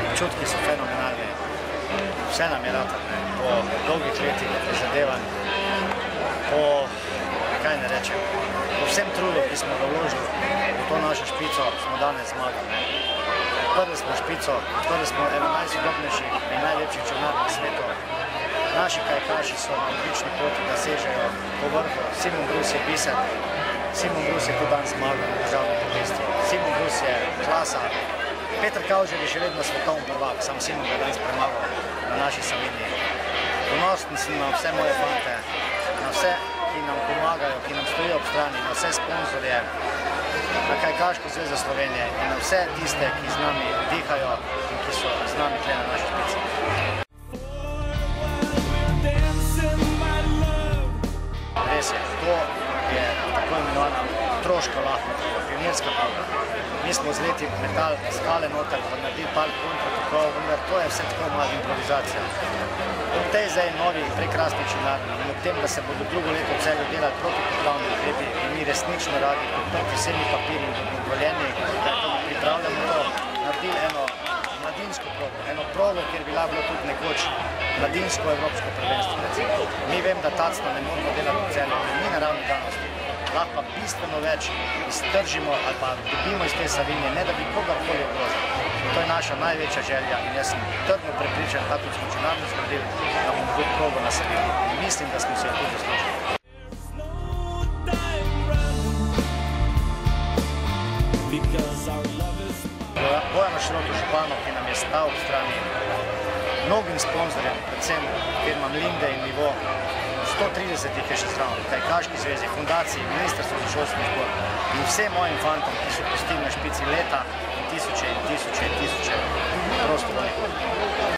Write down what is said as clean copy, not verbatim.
Občutki so fenomenalni, vse nam je ratati, po dolgih letih prizadevanj, po, kaj ne rečem, po vsem trudu, ki smo ga vložili v to našo špico, smo danes zmagali. Odprli smo špico, odprli smo eno najsodobnejših in najlepših čolnarjev na svetu. Naši kajakaši so na odlični poti, da sežejo po vrhu. Simon Brus je biser, Simon Brus je tudi danes zmagal na državnem prvenstvu. Simon Brus je klasa. Peter Kavželj je še vedno svetovni prvak, sam Simon ga je danes premagal na naši Savinji. Ponosen sem na vse moje fante, na vse, ki nam pomagajo, ki nam stojijo ob strani, na vse sponzorje, na Kajakaško zvezo Slovenije in na vse tiste, ki z nami dihajo in ki so z nami tle na naši špici. Res je, to je tako imenovana otroška lahka, pionirska proga. Mi smo z leti metali skale noter, pa naredili par kontratokov, vendar to je vse tako mlada improvizacija. Ob tej zdaj novi prekrasni čolnarni in ob tem, da se bodo drugo leto v Celju delali protipoplavni ukrepi in mi resnično radi podprti vsemi papirji in dovoljeni, da pripravljamo to, naredili eno mladinsko progo, eno progo, kjer bi bilo tudi nekoč mladinsko evropsko prvenstvo. Mi vem, da tacno ne moramo delati v Celju, ni naravni danosti. Lahko pa bistveno več iztržimo ali pa dobimo iz te Savinje, ne da bi kogarkoli ogrozili. To je naša največja želja in jaz sem trdno prepričan, tako kot smo čolnarno zgradili, da bomo tudi progo na Savinji. In mislim, da smo se jo tudi zaslužili. Bojano Šrotu županu, ki nam je stal ob strani, mnogim sponzorjem, predvsem firmam Linde in Nivo, 130 jih je še zraven, Kajakaški zvezi, fundaciji, ministrstvo za šolstvo in šport in vsem mojim fantom, ki so pustili na špici leta in tisoče prostovoljnih.